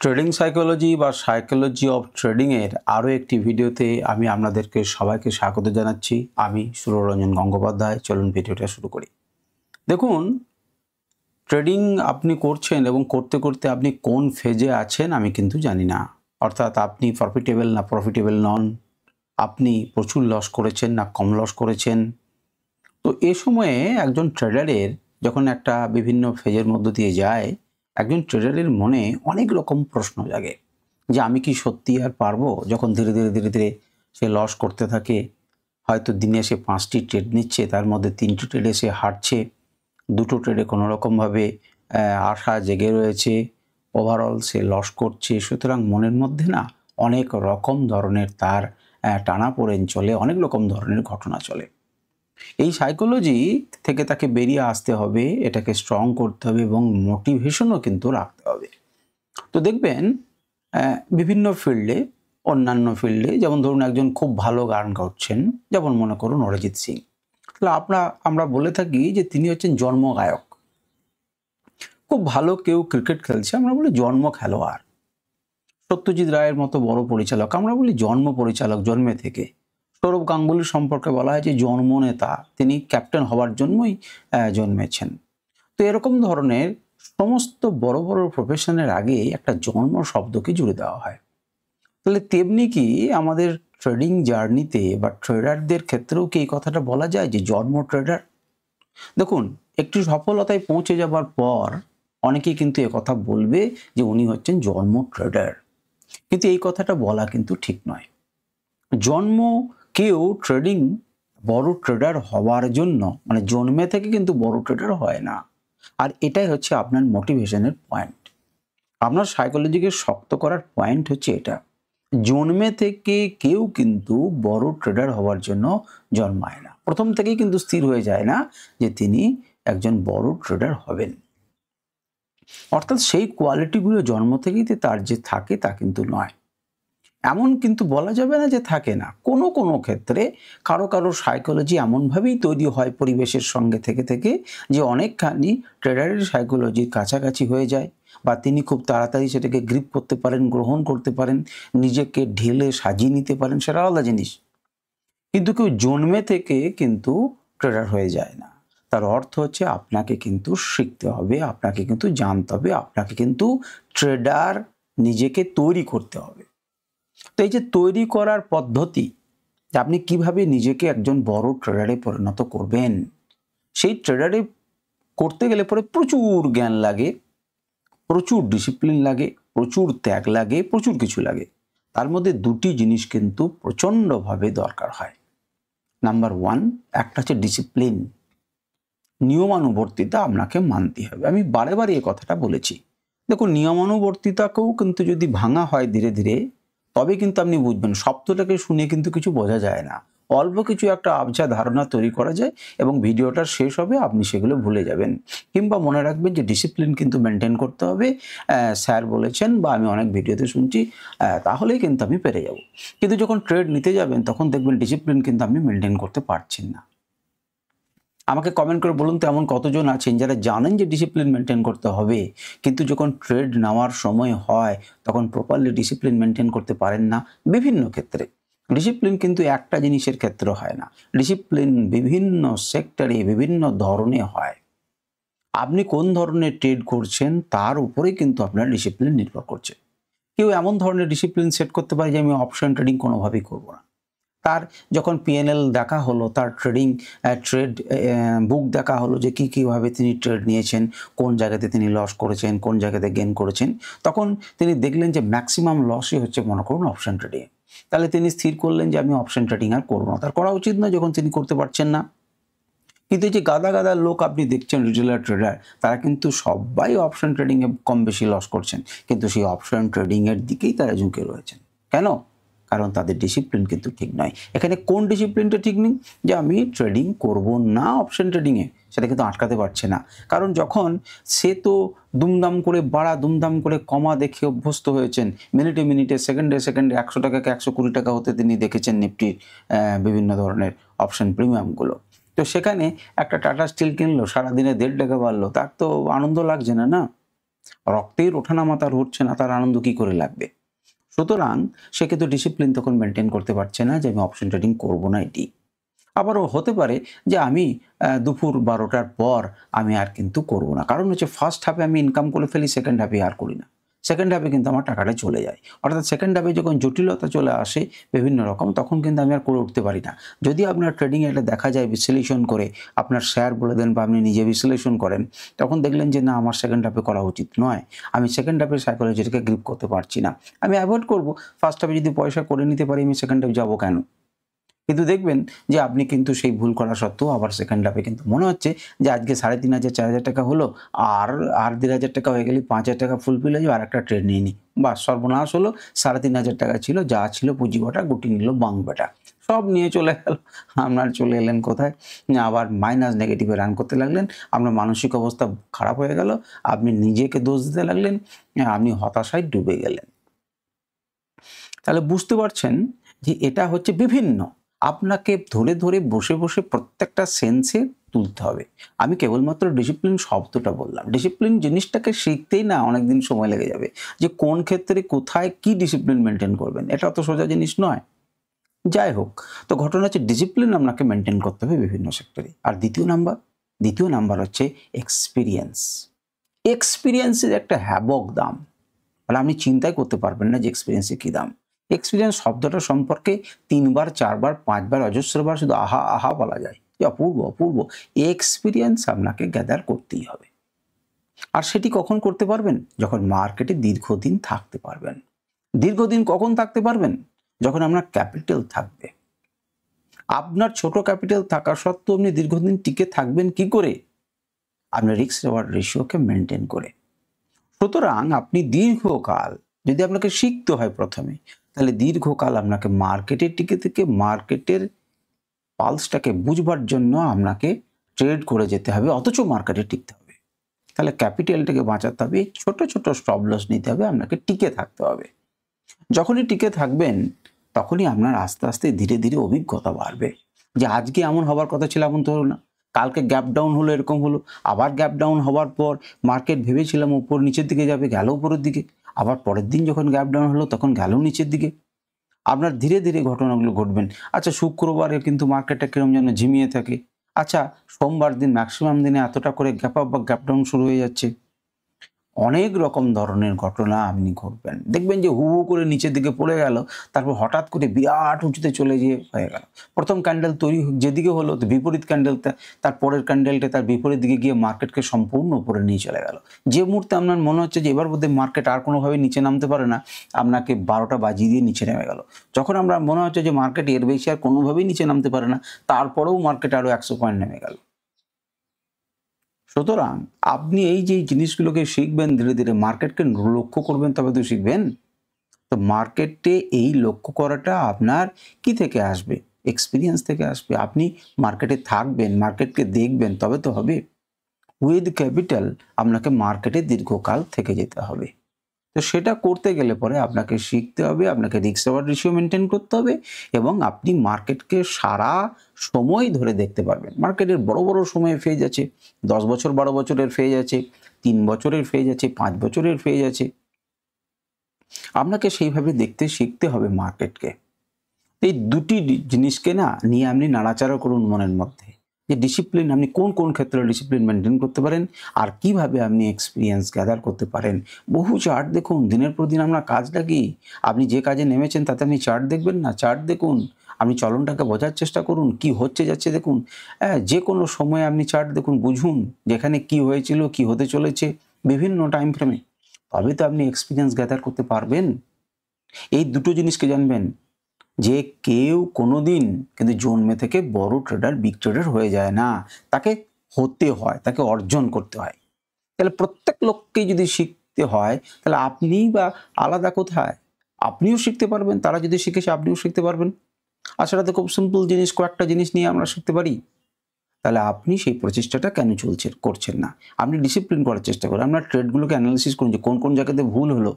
Trading psychology বা psychology of trading এর আরও একটি ভিডিওতে আমি আপনাদেরকে সবাইকে স্বাগত জানাচ্ছি। আমি সুররঞ্জন গঙ্গোপাধ্যায়। চলুন ভিডিওটা শুরু করি। দেখুন, ট্রেডিং আপনি করছেন এবং করতে করতে আপনি কোন ফেজে আছেন আমি কিন্তু জানি না। অর্থাৎ আপনি প্রফিটেবল না প্রফিটেবল নন, আপনি প্রচুর লস করেছেন না কম লস করেছেন। তো এ সময়ে একজন ট্রেডারের যখন একটা বিভিন্ন ফেজের মধ্য দিয়ে যায়, একজন ট্রেডারের মনে অনেক রকম প্রশ্ন জাগে যে আমি কি সত্যি আর পারবো? যখন ধীরে ধীরে সে লস করতে থাকে, হয়তো দিনে সে 5টি ট্রেড নিচ্ছে, তার মধ্যে 3টি ট্রেডে সে হারছে, 2টো ট্রেডে কোনো রকমভাবে আশা জেগে রয়েছে, ওভারঅল সে লস করছে। সুতরাং মনের মধ্যে না অনেক রকম ধরনের তার টানাপোড়েন চলে, অনেক রকম ধরনের ঘটনা চলে। এই সাইকোলজি থেকে তাকে বেরিয়ে আসতে হবে, এটাকে স্ট্রং করতে হবে এবং মোটিভেশনও কিন্তু রাখতে হবে। তো দেখবেন বিভিন্ন ফিল্ডে, অন্যান্য ফিল্ডে, যেমন ধরুন একজন খুব ভালো গান গাচ্ছেন, যেমন মনে করুন অরিজিৎ সিং। তাহলে আমরা বলে থাকি যে তিনি হচ্ছেন জন্ম গায়ক। খুব ভালো কেউ ক্রিকেট খেলছে, আমরা বলি জন্ম খেলোয়াড়। সত্যজিৎ রায়ের মতো বড় পরিচালক, আমরা বলি জন্ম পরিচালক, জন্মে থেকে। সৌরভ গাঙ্গুলির সম্পর্কে বলা হয় যে জন্মনেতা, তিনি ক্যাপ্টেন হওয়ার জন্যই জন্মেছেন। তো এরকম ধরনের সমস্ত বড় বড় প্রফেশনের আগে একটা জন্ম শব্দকে জুড়ে দেওয়া হয়। তাহলে তেমনি কি আমাদের ট্রেডিং জার্নিতে বা ট্রেডারদের ক্ষেত্রেও কি এই কথাটা বলা যায় যে জন্ম ট্রেডার? দেখুন, একটু সফলতায় পৌঁছে যাবার পর অনেকেই কিন্তু কথা বলবে যে উনি হচ্ছেন জন্ম ট্রেডার, কিন্তু এই কথাটা বলা কিন্তু ঠিক নয়। জন্ম কেউ ট্রেডিং বড় ট্রেডার হওয়ার জন্য, মানে জন্মে থেকে কিন্তু বড় ট্রেডার হয় না। আর এটাই হচ্ছে আপনার মোটিভেশনের পয়েন্ট। আপনার সাইকোলজিকে শক্ত করার পয়েন্ট হচ্ছে এটা। জন্মে থেকে কেউ কিন্তু বড় ট্রেডার হওয়ার জন্য জন্মায় না, প্রথম থেকেই কিন্তু স্থির হয়ে যায় না যে তিনি একজন বড় ট্রেডার হবেন। অর্থাৎ সেই কোয়ালিটিগুলো জন্ম থেকেই তার যে থাকে তা কিন্তু নয়। এমন কিন্তু বলা যাবে না যে থাকে না। কোনো কোনো ক্ষেত্রে কারো কারো সাইকোলজি এমনভাবেই তৈরি হয় পরিবেশের সঙ্গে থেকে যে অনেকখানি ট্রেডারের সাইকোলজির কাছাকাছি হয়ে যায়, বা তিনি খুব তাড়াতাড়ি সেটাকে গ্রিপ করতে পারেন, গ্রহণ করতে পারেন, নিজেকে ঢেলে সাজিয়ে নিতে পারেন, সেটা আলাদা জিনিস। কিন্তু কেউ জন্মে থেকে কিন্তু ট্রেডার হয়ে যায় না। তার অর্থ হচ্ছে আপনাকে কিন্তু শিখতে হবে, আপনাকে কিন্তু জানতে হবে, আপনাকে কিন্তু ট্রেডার নিজেকে তৈরি করতে হবে। তো এই যে তৈরি করার পদ্ধতি, যে আপনি কিভাবে নিজেকে একজন বড় ট্রেডারে পরিণত করবেন, সেই ট্রেডারে করতে গেলে পরে প্রচুর জ্ঞান লাগে, প্রচুর ডিসিপ্লিন লাগে, প্রচুর ত্যাগ লাগে, প্রচুর কিছু লাগে। তার মধ্যে দুটি জিনিস কিন্তু প্রচণ্ডভাবে দরকার হয়। নাম্বার 1, একটা হচ্ছে ডিসিপ্লিন, নিয়মানুবর্তিতা আপনাকে মানতে হবে। আমি বারে বারে এই কথাটা বলেছি। দেখুন, নিয়মানুবর্তিতাকেও কিন্তু যদি ভাঙা হয় ধীরে ধীরে, তবে কিন্তু আপনি বুঝবেন। শব্দটাকে শুনে কিন্তু কিছু বোঝা যায় না, অল্প কিছু একটা আবছা ধারণা তৈরি করা যায় এবং ভিডিওটা শেষ হবে আপনি সেগুলো ভুলে যাবেন। কিংবা মনে রাখবেন যে ডিসিপ্লিন কিন্তু মেনটেন করতে হবে, স্যার বলেছেন বা আমি অনেক ভিডিওতে শুনছি, তাহলেই কিন্তু আমি পেরে যাব। কিন্তু যখন ট্রেড নিতে যাবেন তখন দেখবেন ডিসিপ্লিন কিন্তু আপনি মেনটেন করতে পারছেন না। আমাকে কমেন্ট করে বলুন তো এমন কতজন আছেন যারা জানেন যে ডিসিপ্লিন মেনটেন করতে হবে, কিন্তু যখন ট্রেড নেওয়ার সময় হয় তখন প্রপারলি ডিসিপ্লিন মেনটেন করতে পারেন না। বিভিন্ন ক্ষেত্রে ডিসিপ্লিন কিন্তু একটা জিনিসের ক্ষেত্রে হয় না, ডিসিপ্লিন বিভিন্ন সেক্টরে বিভিন্ন ধরনে হয়। আপনি কোন ধরনের ট্রেড করছেন তার উপরে কিন্তু আপনার ডিসিপ্লিন নির্ভর করছে। কেউ এমন ধরনের ডিসিপ্লিন সেট করতে পারে যে আমি অপশন ট্রেডিং কোনোভাবেই করবো না। তার যখন পিএনএল দেখা হলো, তার ট্রেড বুক দেখা হলো যে কীভাবে তিনি ট্রেড নিয়েছেন, কোন জায়গাতে তিনি লস করেছেন, কোন জায়গাতে গেইন করেছেন, তখন তিনি দেখলেন যে ম্যাক্সিমাম লসই হচ্ছে মনে করুন অপশন ট্রেডিংয়ে। তাহলে তিনি স্থির করলেন যে আমি অপশন ট্রেডিং আর করবো না। তার করা উচিত নয় যখন তিনি করতে পারছেন না। কিন্তু এই যে গাদা গাদা লোক আপনি দেখছেন রিটেলার ট্রেডার, তারা কিন্তু সবাই অপশন ট্রেডিংয়ে কম বেশি লস করছেন, কিন্তু সেই অপশন ট্রেডিংয়ের দিকেই তারা ঝুঁকে রয়েছেন। কেন? কারণ তাদের ডিসিপ্লিন কিন্তু ঠিক নয়। এখানে কোন ডিসিপ্লিনটা ঠিক নেই? যে আমি ট্রেডিং করব না অপশন ট্রেডিংয়ে, সেটা কিন্তু আটকাতে পারছে না। কারণ যখন সে তো দুমদাম করে বাড়া, দুমদাম করে কমা দেখে অভ্যস্ত হয়েছেন, মিনিটে মিনিটে, সেকেন্ডে সেকেন্ডে 100 টাকাকে 120 টাকা হতে তিনি দেখেছেন নিফটির বিভিন্ন ধরনের অপশন প্রিমিয়ামগুলো। তো সেখানে একটা টাটা স্টিল কিনলো, সারাদিনে 1.5 টাকা বাড়লো, তার তো আনন্দ লাগছে না, না? রক্তের ওঠানামা তার হচ্ছে না, তার আনন্দ কি করে লাগবে? সুতরাং সে কিন্তু ডিসিপ্লিন তখন মেনটেন করতে পারছে না যে আমি অপশন ট্রেডিং করবো না এটি। আবারও হতে পারে যে আমি দুপুর 12টার পর আমি আর কিন্তু করব না। কারণ হচ্ছে ফার্স্ট হাফে আমি ইনকাম করে ফেলি, সেকেন্ড হাফে আর করি না। সেকেন্ড হাফে কিন্তু আমার টাকাটা চলে যায়। অর্থাৎ সেকেন্ড হাফে যখন জটিলতা চলে আসে বিভিন্ন রকম, তখন কিন্তু আমি আর করে উঠতে পারি না। যদি আপনার ট্রেডিংয়ে এটা দেখা যায় বিশ্লেষণ করে, আপনার শেয়ার বলে দেন বা আপনি নিজে বিশ্লেষণ করেন, তখন দেখলেন যে না আমার সেকেন্ড হাফে করা উচিত নয়। আমি সেকেন্ড হাফের সাইকোলজিটাকে গ্রিপ করতে পারছি না। আমি অ্যাভয়েড করব। ফার্স্ট হাফে যদি পয়সা করে নিতে পারি, আমি সেকেন্ড হাফে যাবো কেন? কিন্তু দেখবেন যে আপনি কিন্তু সেই ভুল করা সত্ত্বেও আবার সেকেন্ড হাফে কিন্তু মনে হচ্ছে যে আজকে 3,500 4,000 টাকা হলো, আর 1,500 টাকা হয়ে গেলে 5,000 টাকা ফুলফিল হয়ে যাবে, আর একটা ট্রেড নিয়ে নিই। বাস সর্বনাশ হলো। 3,500 টাকা ছিল, যা ছিল পুঁজি কটা গুটি নিল বাং বেটা। সব নিয়ে চলে গেল। আপনার চলে এলেন কোথায়? আবার মাইনাস নেগেটিভে রান করতে লাগলেন। আপনার মানসিক অবস্থা খারাপ হয়ে গেল। আপনি নিজেকে দোষ দিতে লাগলেন। আপনি হতাশায় ডুবে গেলেন। তাহলে বুঝতে পারছেন যে এটা হচ্ছে বিভিন্ন। আপনাকে ধরে, ধরে বসে, বসে প্রত্যেকটা সেন্সে তুলতে হবে। আমি কেবলমাত্র ডিসিপ্লিন শব্দটা বললাম। ডিসিপ্লিন জিনিসটাকে শিখতেই না অনেকদিন সময় লেগে যাবে। যে কোন ক্ষেত্রে কোথায় কি ডিসিপ্লিন মেইনটেইন করবেন, এটা অত সোজা জিনিস নয়। যাই হোক, তো ঘটনা হচ্ছে ডিসিপ্লিন আপনাকে মেইনটেইন করতে হবে বিভিন্ন সেক্টরে। আর দ্বিতীয় নাম্বার হচ্ছে এক্সপেরিয়েন্স। এক্সপেরিয়েন্সের একটা হ্যাবক দাম। মানে আপনি চিন্তাই করতে পারবেন না যে এক্সপেরিয়েন্সের কী দাম। এক্সপেরিয়েন্স শব্দটা সম্পর্কে 3 বার 4 বার 5 বার অজস্রবার শুধু আহা আহা বলা যায় যে অপূর্ব অপূর্ব। এক্সপেরিয়েন্স আপনাকে গ্যাদার করতেই হবে। আর সেটি কখন করতে পারবেন? যখন মার্কেটে দীর্ঘদিন থাকতে পারবেন। দীর্ঘদিন কখন থাকতে পারবেন? যখন আপনার ক্যাপিটাল থাকবে। আপনার ছোট ক্যাপিটাল থাকা সত্ত্বেও আপনি দীর্ঘদিন টিকে থাকবেন কি করে? আপনার রিস্ক রিওয়ার্ড রেশিওকে মেনটেন করে। সুতরাং আপনি দীর্ঘকাল যদি আপনাকে শিখতে হয় প্রথমে, তাহলে দীর্ঘকাল আপনাকে মার্কেটের টিকে থেকে মার্কেটের পালসটাকে বুঝবার জন্য আপনাকে ট্রেড করে যেতে হবে, অথচ মার্কেটে টিকতে হবে। তাহলে ক্যাপিটালটাকে বাঁচাতে হবে, ছোট ছোট স্টপ লস নিতে হবে, আপনাকে টিকে থাকতে হবে। যখনই টিকে থাকবেন তখনই আপনার আস্তে আস্তে ধীরে ধীরে অভিজ্ঞতা বাড়বে যে আজকে এমন হবার কথা ছিল এমন তো হলো না, কালকে গ্যাপ ডাউন হলো এরকম হলো, আবার গ্যাপ ডাউন হওয়ার পর মার্কেট ভেবেছিলাম উপর নিচের দিকে যাবে, গেল উপরের দিকে, আবার পরের দিন যখন গ্যাপ ডাউন হলো তখন গেল নিচের দিকে। আপনার ধীরে ধীরে ঘটনাগুলো ঘটবেন। আচ্ছা, শুক্রবারে কিন্তু মার্কেটটা কিরম যেন ঝিমিয়ে থাকে। আচ্ছা, সোমবার দিন ম্যাক্সিমাম দিনে এতটা করে গ্যাপ আপ বা গ্যাপ ডাউন শুরু হয়ে যাচ্ছে। অনেক রকম ধরনের ঘটনা আপনি ঘটবেন। দেখবেন যে হু হু করে নিচের দিকে পড়ে গেল, তারপর হঠাৎ করে বিরাট উঁচুতে চলে যেয়ে হয়ে গেল। প্রথম ক্যান্ডেল তৈরি যেদিকে হলো, তো বিপরীত ক্যান্ডেলটা তার পরের ক্যান্ডেলটা তার বিপরীত দিকে গিয়ে মার্কেটকে সম্পূর্ণ উপরে নিয়ে চলে গেল। যে মুহূর্তে আপনার মনে হচ্ছে যে এবার বোধহয় মার্কেট আর কোনোভাবে নিচে নামতে পারে না, আপনাকে 12টা বাজিয়ে দিয়ে নিচে নেমে গেল। যখন আমরা মনে হচ্ছে যে মার্কেট এর বেশি আর কোনোভাবেই নিচে নামতে পারে না, তারপরেও মার্কেট আরও 100 পয়েন্ট নেমে গেল। সুতরাং আপনি এই যে জিনিসগুলোকে শিখবেন ধীরে ধীরে, মার্কেটকে লক্ষ্য করবেন তবে তো শিখবেন। তো মার্কেটে এই লক্ষ্য করাটা আপনার কি থেকে আসবে? এক্সপেরিয়েন্স থেকে আসবে। আপনি মার্কেটে থাকবেন, মার্কেটকে দেখবেন, তবে তো হবে। উইথ ক্যাপিটাল আপনাকে মার্কেটে দীর্ঘকাল থেকে যেতে হবে। তো সেটা করতে গেলে পরে আপনাকে শিখতে হবে, আপনাকে রিস্ক রিওয়ার্ড রেশিও মেনটেন করতে হবে এবং আপনি মার্কেটকে সারা সময় ধরে দেখতে পারবেন। মার্কেটের বড় বড় সময়ের ফেজ আছে, 10 বছর 12 বছরের ফেজ আছে, 3 বছরের ফেজ আছে, 5 বছরের ফেজ আছে। আপনাকে সেইভাবে দেখতে শিখতে হবে মার্কেটকে। এই দুটি জিনিসকে না নিয়ে আপনি নাড়াচাড়া করুন মনের মধ্যে, যে ডিসিপ্লিন আপনি কোন কোন ক্ষেত্রে ডিসিপ্লিন মেনটেন করতে পারেন আর কিভাবে আপনি এক্সপিরিয়েন্স গ্যাদার করতে পারেন। বহু চার্ট দেখুন, দিনের পর দিন আমরা কাজ লাগি। আপনি যে কাজে নেমেছেন তাতে আপনি চার্ট দেখবেন না, চার্ট দেখুন। আপনি চলনটাকে বোঝার চেষ্টা করুন, কি হচ্ছে যাচ্ছে দেখুন। যে কোনো সময়ে আপনি চার্ট দেখুন, বুঝুন যেখানে কি হয়েছিল, কি হতে চলেছে বিভিন্ন টাইম ফ্রেমে। তবে তো আপনি এক্সপিরিয়েন্স গ্যাদার করতে পারবেন। এই দুটো জিনিসকে জানবেন যে কেউ কোনোদিন কিন্তু জন্মে থেকে বড় ট্রেডার, বিগ ট্রেডার হয়ে যায় না। তাকে হতে হয়, তাকে অর্জন করতে হয়। তাহলে প্রত্যেক লোককে যদি শিখতে হয়, তাহলে আপনি বা আলাদা কোথায়? আপনিও শিখতে পারবেন, তারা যদি শিখেছে আপনিও শিখতে পারবেন। আর সেটা তো খুব সিম্পল জিনিস, কয়েকটা জিনিস নিয়ে আমরা শিখতে পারি। তাহলে আপনি সেই প্রচেষ্টাটা কেন করছেন না? আপনি ডিসিপ্লিন করার চেষ্টা করুন। আপনার ট্রেডগুলোকে অ্যানালিসিস করুন যে কোন কোন জায়গাতে ভুল হলো।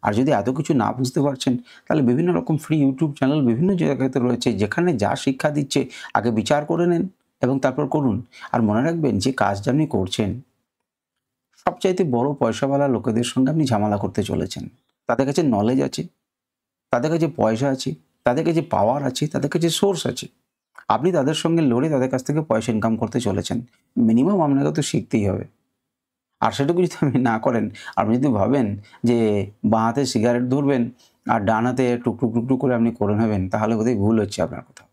আর যদি এত কিছু না বুঝতে পারছেন, তাহলে বিভিন্ন রকম ফ্রি ইউটিউব চ্যানেল বিভিন্ন জায়গাতে রয়েছে, যেখানে যা শিক্ষা দিচ্ছে আগে বিচার করে নেন এবং তারপর করুন। আর মনে রাখবেন যে কাজটা আপনি করছেন সবচাইতে বড় পয়সাওয়ালা লোকেদের সঙ্গে আপনি ঝামেলা করতে চলেছেন। তাদের কাছে নলেজ আছে, তাদের কাছে পয়সা আছে, তাদের কাছে পাওয়ার আছে, তাদের কাছে সোর্স আছে। আপনি তাদের সঙ্গে লড়ে তাদের কাছ থেকে পয়সা ইনকাম করতে চলেছেন। মিনিমাম আপনাকে তো শিখতেই হবে। আর সেটুকু যদি আপনি না করেন, আপনি যদি ভাবেন যে বাঁ হাতে সিগারেট ধরবেন আর ডান হাতে টুকটুক টুকটুক করে আপনি করে নেবেন, তাহলে বোধহয় ভুল হচ্ছে আপনার কোথাও।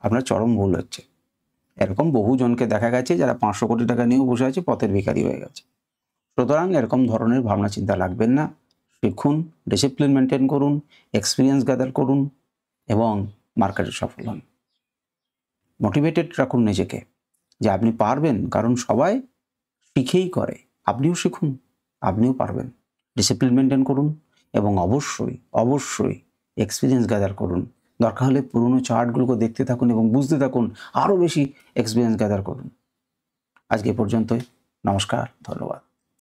আপনার চরম ভুল হচ্ছে। এরকম বহু জনকে দেখা গেছে যারা 500 কোটি টাকা নিয়েও বসে আছে, পথের ভিখারি হয়ে গেছে। সুতরাং এরকম ধরনের ভাবনা চিন্তা রাখবেন না। শিখুন, ডিসিপ্লিন মেনটেন করুন, এক্সপিরিয়েন্স গ্যাদার করুন এবং মার্কেটে সফল হন। মোটিভেটেড রাখুন নিজেকে যে আপনি পারবেন, কারণ সবাই শিখেই করে। আপনিও শিখুন, আপনিও পারবেন। ডিসিপ্লিন মেনটেন করুন এবং অবশ্যই এক্সপিরিয়েন্স গ্যাদার করুন। দরকার হলে পুরনো চার্টগুলোকে দেখতে থাকুন এবং বুঝতে থাকুন, আরও বেশি এক্সপিরিয়েন্স গ্যাদার করুন। আজকে এ পর্যন্তই। নমস্কার, ধন্যবাদ।